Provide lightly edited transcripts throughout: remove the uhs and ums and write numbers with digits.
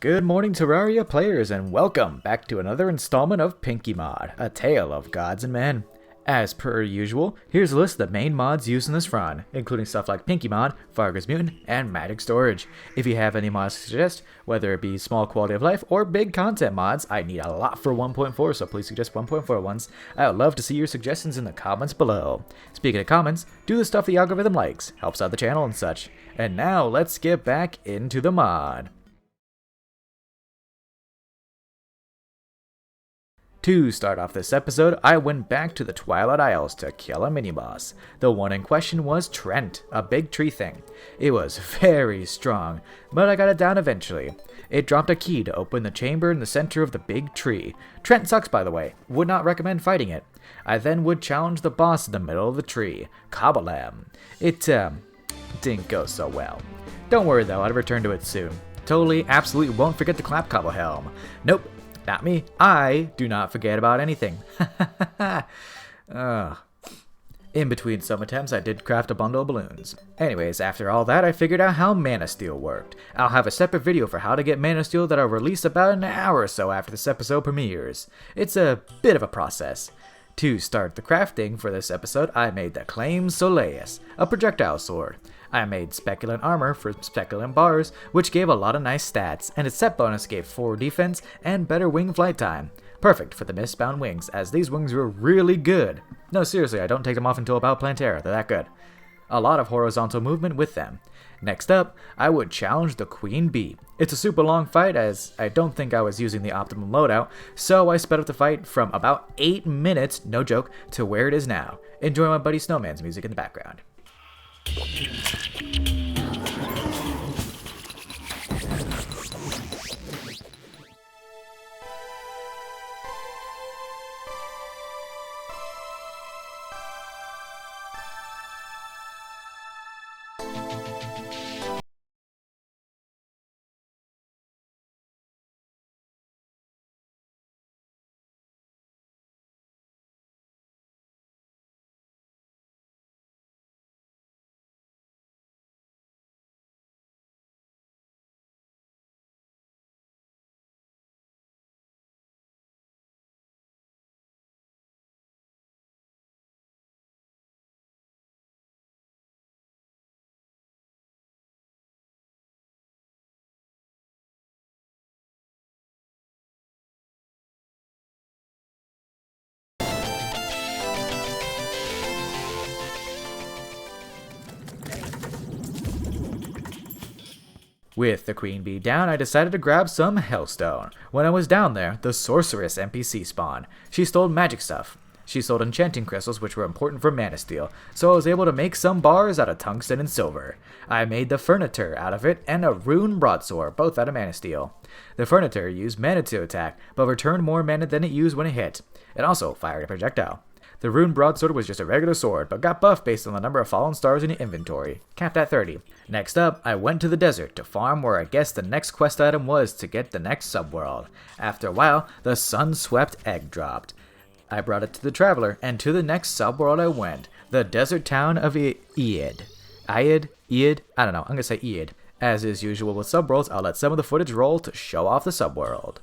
Good morning, Terraria players, and welcome back to another installment of Pinkymod, a tale of gods and men. As per usual, here's a list of the main mods used in this run, including stuff like Pinkymod, Fargus Mutant, and Magic Storage. If you have any mods to suggest, whether it be small quality of life or big content mods, I need a lot for 1.4, so please suggest 1.4 ones. I would love to see your suggestions in the comments below. Speaking of comments, do the stuff the algorithm likes, helps out the channel and such. And now, let's get back into the mod. To start off this episode, I went back to the Twilight Isles to kill a mini-boss. The one in question was Trent, a big tree thing. It was very strong, but I got it down eventually. It dropped a key to open the chamber in the center of the big tree. Trent sucks, by the way. Would not recommend fighting it. I then would challenge the boss in the middle of the tree, Cobblehem. It, didn't go so well. Don't worry though, I'll return to it soon. Totally, absolutely won't forget to clap Cobblehem. Nope. Not me. I do not forget about anything. In between some attempts, I did craft a bundle of balloons. Anyways, after all that, I figured out how Mana Steel worked. I'll have a separate video for how to get Mana Steel that I'll release about an hour or so after this episode premieres. It's a bit of a process. To start the crafting for this episode, I made the Claim Soleus, a projectile sword. I made Speculant Armor for Speculant Bars, which gave a lot of nice stats, and its set bonus gave 4 defense and better wing flight time. Perfect for the Mistbound wings, as these wings were really good. No, seriously, I don't take them off until about Plantera, they're that good. A lot of horizontal movement with them. Next up, I would challenge the Queen Bee. It's a super long fight, as I don't think I was using the optimum loadout, so I sped up the fight from about 8 minutes, no joke, to where it is now. Enjoy my buddy Snowman's music in the background. With the Queen Bee down, I decided to grab some Hellstone. When I was down there, the Sorceress NPC spawned. She stole magic stuff. She sold enchanting crystals, which were important for Mana Steel, so I was able to make some bars out of tungsten and silver. I made the Furniture out of it, and a rune broadsword, both out of Mana Steel. The Furniture used mana to attack, but returned more mana than it used when it hit. It also fired a projectile. The rune broadsword was just a regular sword, but got buffed based on the number of fallen stars in your inventory, capped at 30. Next up, I went to the desert to farm where I guess the next quest item was to get the next subworld. After a while, the sun-swept egg dropped. I brought it to the traveler, and to the next subworld I went, the desert town of Ied. Ied? I don't know, I'm gonna say Ied. As is usual with subworlds, I'll let some of the footage roll to show off the subworld.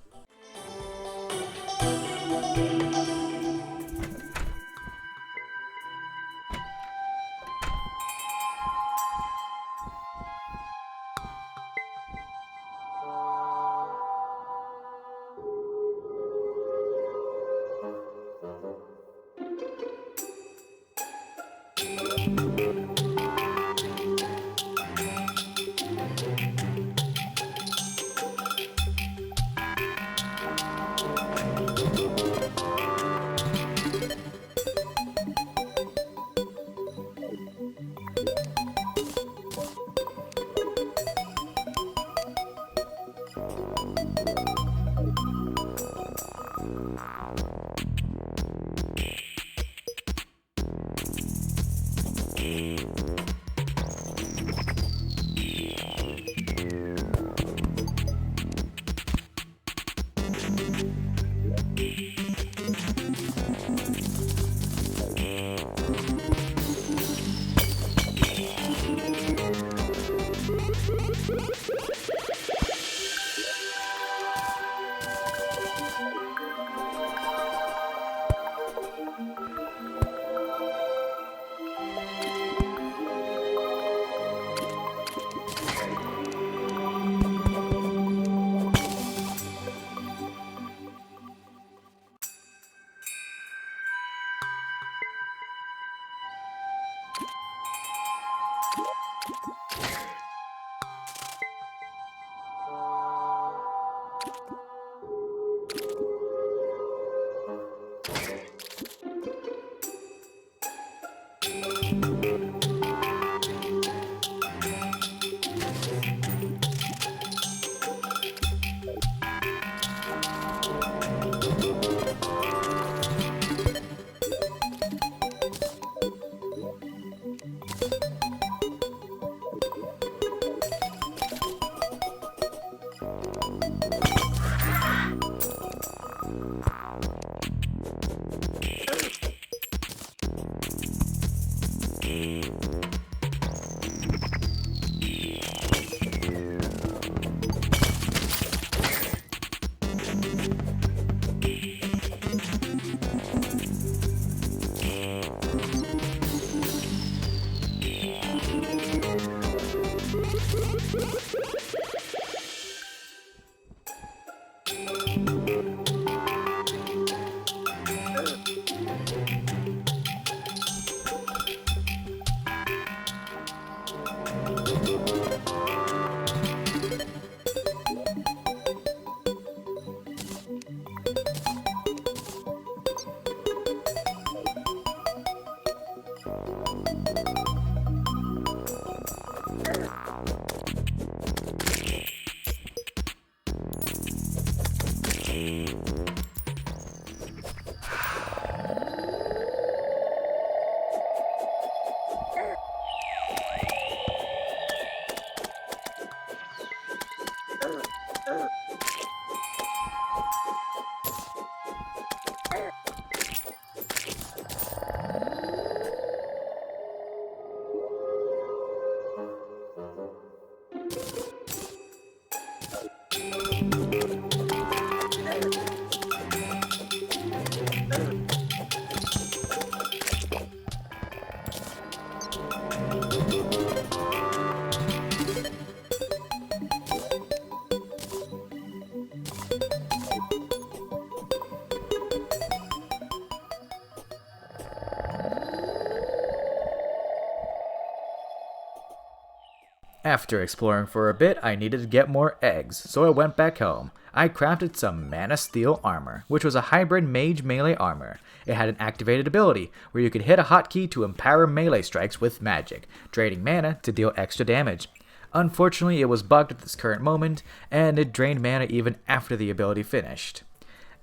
After exploring for a bit, I needed to get more eggs, so I went back home. I crafted some Mana Steel armor, which was a hybrid mage melee armor. It had an activated ability, where you could hit a hotkey to empower melee strikes with magic, draining mana to deal extra damage. Unfortunately, it was bugged at this current moment, and it drained mana even after the ability finished.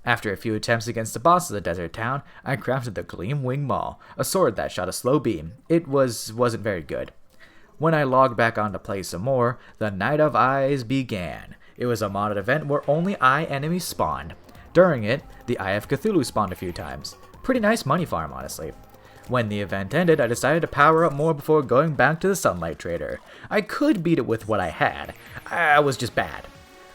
After a few attempts against the boss of the desert town, I crafted the Gleam Wing Maul, a sword that shot a slow beam. It wasn't very good. When I logged back on to play some more, the Night of Eyes began. It was a modded event where only eye enemies spawned. During it, the Eye of Cthulhu spawned a few times. Pretty nice money farm, honestly. When the event ended, I decided to power up more before going back to the Sunlight Trader. I could beat it with what I had. I was just bad.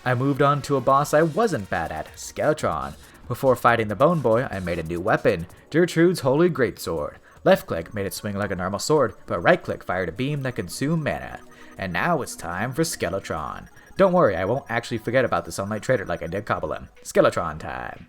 I moved on to a boss I wasn't bad at, Skeletron. Before fighting the Bone Boy, I made a new weapon, Gertrude's Holy Greatsword. Left click made it swing like a normal sword, but right click fired a beam that consumed mana. And now it's time for Skeletron. Don't worry, I won't actually forget about the Sunlight Trader like I did Cobbleem. Skeletron time.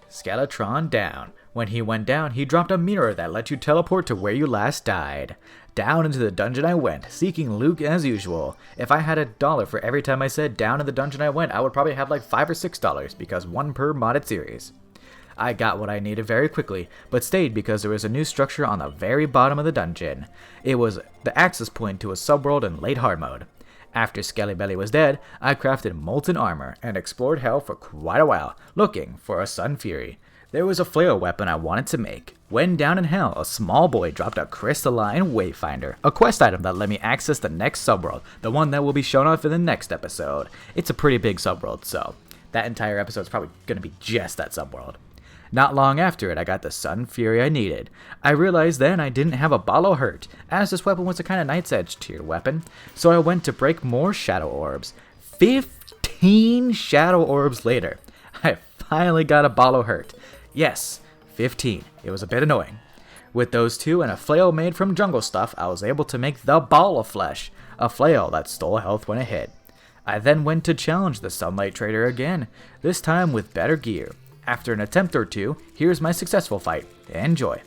Skeletron down. When he went down, he dropped a mirror that let you teleport to where you last died. Down into the dungeon I went, seeking loot as usual. If I had $1 for every time I said down in the dungeon I went, I would probably have like $5 or $6, because one per modded series. I got what I needed very quickly, but stayed because there was a new structure on the very bottom of the dungeon. It was the access point to a subworld in late hard mode. After Skelly Belly was dead, I crafted molten armor and explored hell for quite a while, looking for a Sun Fury. There was a flail weapon I wanted to make. When down in hell, a small boy dropped a crystalline wayfinder, a quest item that let me access the next subworld, the one that will be shown off in the next episode. It's a pretty big subworld, so that entire episode is probably going to be just that subworld. Not long after it, I got the Sun Fury I needed. I realized then I didn't have a Balo Hurt, as this weapon was a kind of Knight's Edge tier weapon, so I went to break more Shadow Orbs. 15 Shadow Orbs later, I finally got a Balo Hurt. Yes, 15. It was a bit annoying. With those two and a flail made from jungle stuff, I was able to make the Ball of Flesh, a flail that stole health when it hit. I then went to challenge the Sunlight Trader again, this time with better gear. After an attempt or two, here's my successful fight. Enjoy.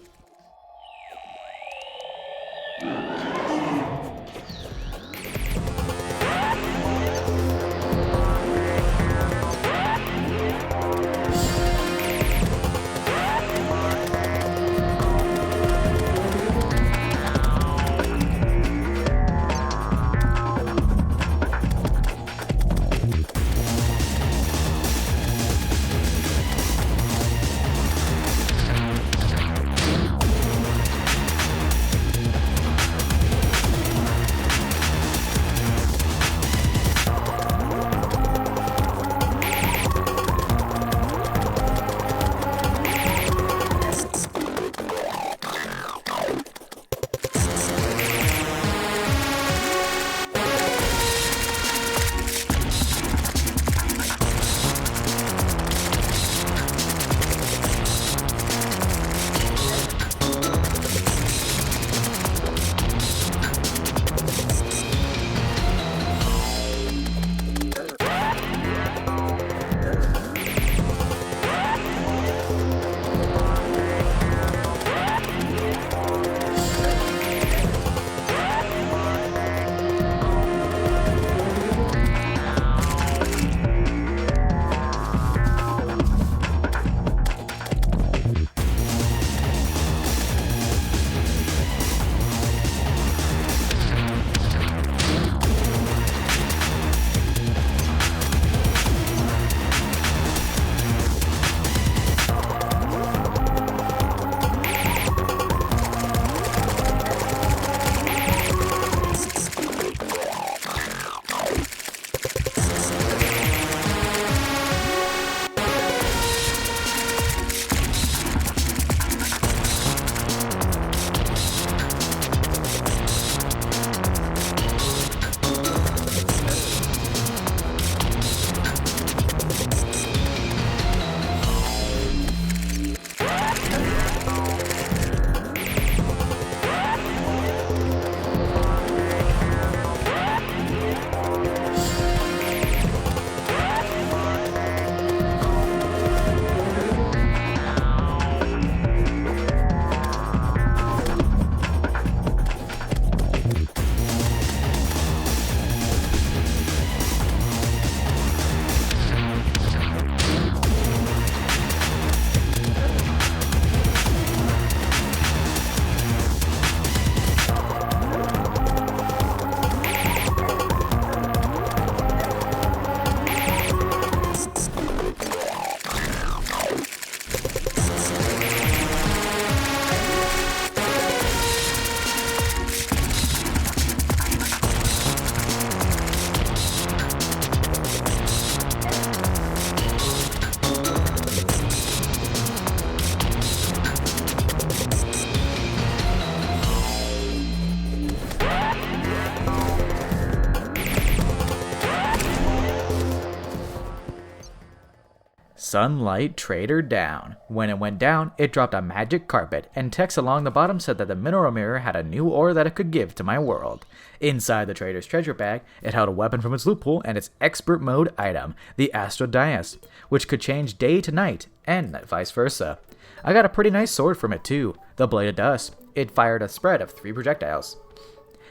Sunlight Trader down. When it went down, it dropped a magic carpet, and text along the bottom said that the mineral mirror had a new ore that it could give to my world. Inside the trader's treasure bag, it held a weapon from its loot pool and its expert mode item, the Astrodias, which could change day to night, and vice versa. I got a pretty nice sword from it too, the Blade of Dust. It fired a spread of 3 projectiles.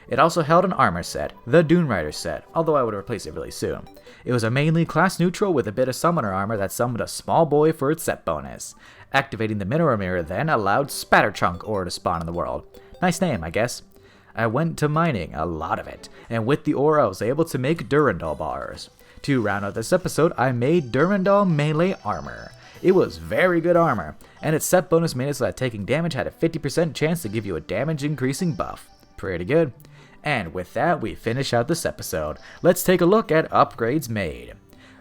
It also held an armor set, the Dune Rider set, although I would replace it really soon. It was a mainly class neutral with a bit of summoner armor that summoned a small boy for its set bonus. Activating the mineral mirror then allowed Spatterchunk ore to spawn in the world. Nice name, I guess. I went to mining, a lot of it, and with the ore I was able to make Durandal bars. To round out this episode, I made Durandal melee armor. It was very good armor, and its set bonus made it so that taking damage had a 50% chance to give you a damage increasing buff. Pretty good. And with that, we finish out this episode. Let's take a look at upgrades made.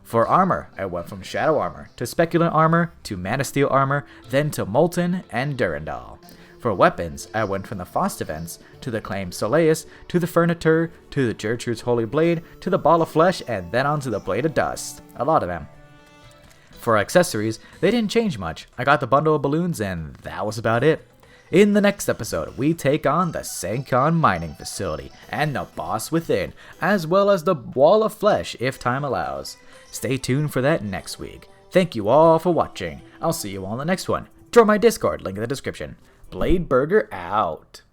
For armor, I went from Shadow Armor to Speculant Armor to Mana Steel Armor, then to Molten and Durandal. For weapons, I went from the Faust events to the Claimed Soleus to the Furniture to the Gertrude's Holy Blade to the Ball of Flesh and then onto the Blade of Dust. A lot of them. For accessories, they didn't change much. I got the bundle of balloons and that was about it. In the next episode, we take on the Sankon mining facility and the boss within, as well as the Wall of Flesh if time allows. Stay tuned for that next week. Thank you all for watching. I'll see you all in the next one. Join my Discord, link in the description. Blade Burger out.